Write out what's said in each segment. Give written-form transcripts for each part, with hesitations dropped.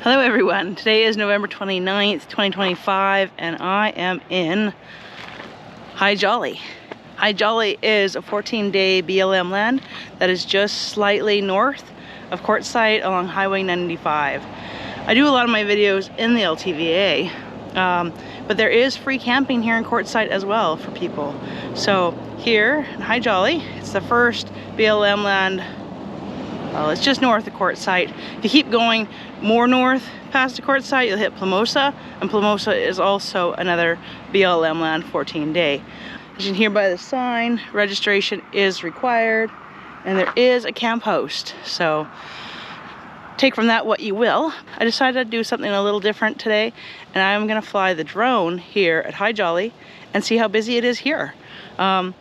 Hello everyone, today is November 29th, 2025, and I am in Hi Jolly. Hi Jolly is a 14-day BLM land that is just slightly north of Quartzsite along Highway 95. I do a lot of my videos in the LTVA, but there is free camping here in Quartzsite as well for people. So here in Hi Jolly, it's the first BLM land. Well, it's just north of Quartzsite. If you keep going more north past the Quartzsite, you'll hit Plumosa, and Plumosa is also another BLM land 14-day. As you can hear by the sign, registration is required, and there is a camp host. So take from that what you will. I decided to do something a little different today, and I'm gonna fly the drone here at Hi Jolly and see how busy it is here. Not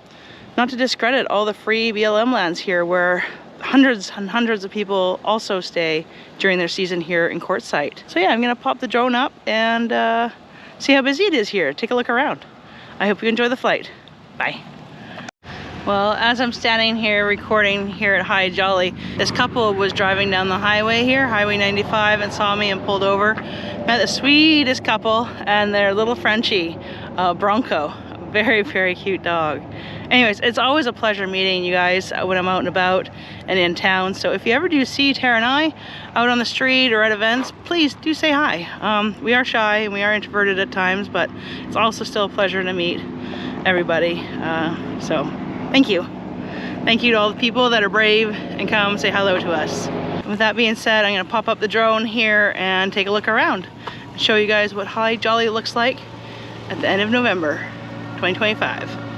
to discredit all the free BLM lands here where hundreds and hundreds of people also stay during their season here in Quartzsite. So yeah, I'm gonna pop the drone up and see how busy it is here. Take a look around. I hope you enjoy the flight. Bye. Well, as I'm standing here recording here at Hi Jolly, this couple was driving down the highway here, Highway 95, and saw me and pulled over. Met the sweetest couple and their little Frenchie, Bronco. Very, very cute dog. Anyways, it's always a pleasure meeting you guys when I'm out and about and in town. So if you ever do see Tarah and I out on the street or at events, please do say hi. We are shy and we are introverted at times, but it's also still a pleasure to meet everybody. So thank you. Thank you to all the people that are brave and come say hello to us. With that being said, I'm gonna pop up the drone here and take a look around and show you guys what Hi Jolly looks like at the end of November 2025.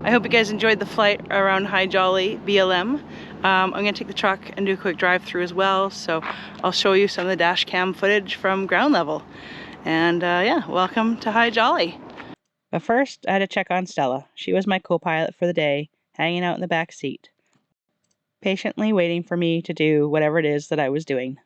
I hope you guys enjoyed the flight around Hi Jolly BLM. I'm gonna take the truck and do a quick drive through as well, so I'll show you some of the dash cam footage from ground level. And yeah, welcome to Hi Jolly. But first, I had to check on Stella. She was my co-pilot for the day, hanging out in the back seat, patiently waiting for me to do whatever it is that I was doing.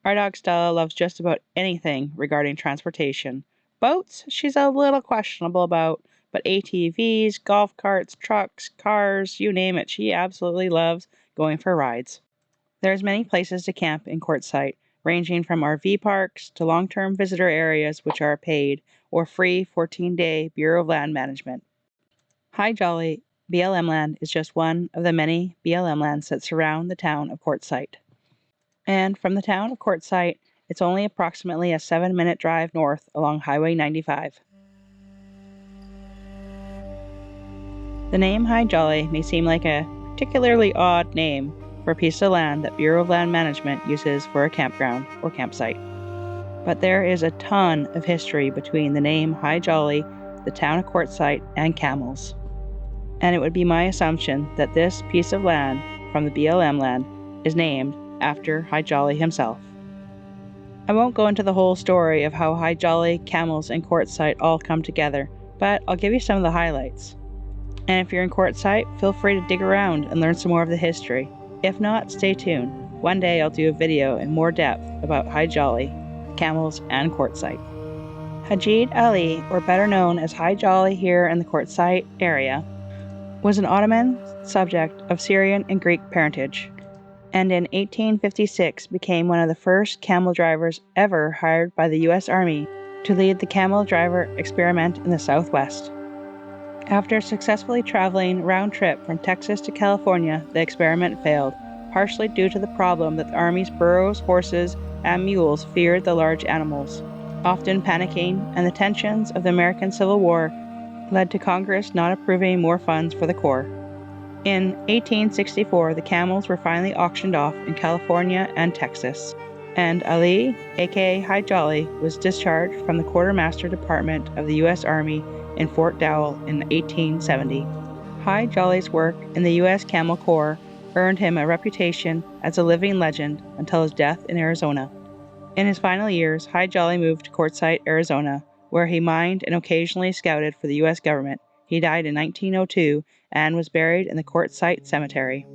Our dog Stella loves just about anything regarding transportation. Boats, she's a little questionable about, but ATVs, golf carts, trucks, cars, you name it, she absolutely loves going for rides. There's many places to camp in Quartzsite, ranging from RV parks to long-term visitor areas which are paid or free 14-day Bureau of Land Management. Hi Jolly BLM land is just one of the many BLM lands that surround the town of Quartside. And from the town of Quartside, it's only approximately a 7-minute drive north along Highway 95. The name Hi Jolly may seem like a particularly odd name for a piece of land that Bureau of Land Management uses for a campground or campsite. But there is a ton of history between the name Hi Jolly, the town of Quartzsite, and camels. And it would be my assumption that this piece of land from the BLM land is named after Hi Jolly himself. I won't go into the whole story of how Hi Jolly, camels, and Quartzsite all come together, but I'll give you some of the highlights. And if you're in Quartzsite, feel free to dig around and learn some more of the history. If not, stay tuned. One day I'll do a video in more depth about Hi Jolly, camels, and Quartzsite. Hajid Ali, or better known as Hi Jolly here in the Quartzsite area, was an Ottoman subject of Syrian and Greek parentage, and in 1856 became one of the first camel drivers ever hired by the U.S. Army to lead the camel driver experiment in the Southwest. After successfully traveling round trip from Texas to California, the experiment failed, partially due to the problem that the Army's burros, horses, and mules feared the large animals, often panicking, and the tensions of the American Civil War led to Congress not approving more funds for the Corps. In 1864, the camels were finally auctioned off in California and Texas, and Ali, aka Hi Jolly, was discharged from the Quartermaster Department of the U.S. Army in Fort Dowell in 1870. Hi Jolly's work in the U.S. Camel Corps earned him a reputation as a living legend until his death in Arizona. In his final years, Hi Jolly moved to Quartzsite, Arizona, where he mined and occasionally scouted for the U.S. government. He died in 1902 and was buried in the Quartzsite Cemetery.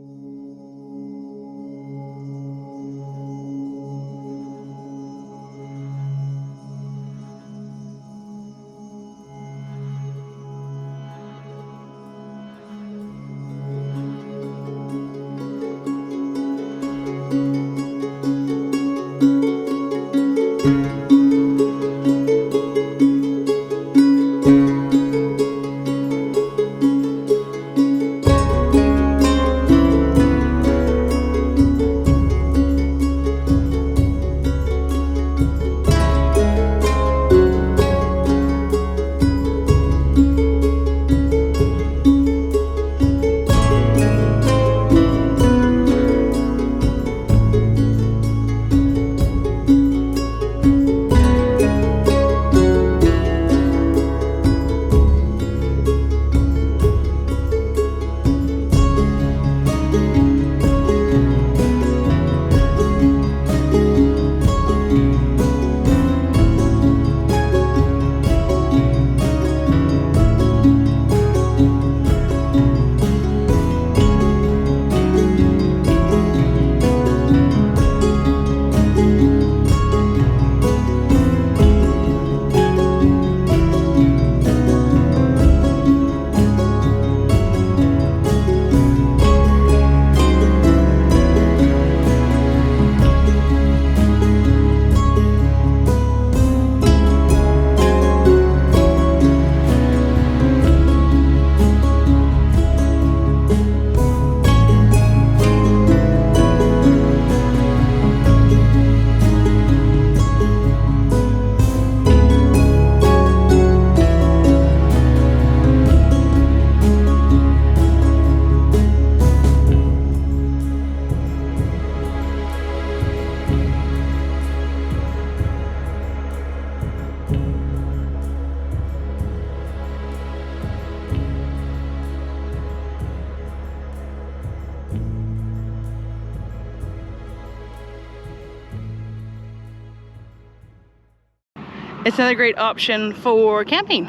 It's another great option for camping.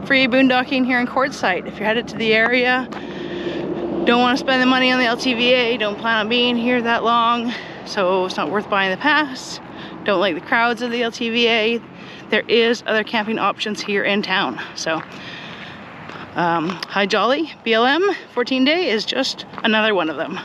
Free boondocking here in Quartzsite. If you're headed to the area, don't want to spend the money on the LTVA, don't plan on being here that long, so it's not worth buying the pass, don't like the crowds of the LTVA, there is other camping options here in town. So Hi Jolly BLM 14 day is just another one of them.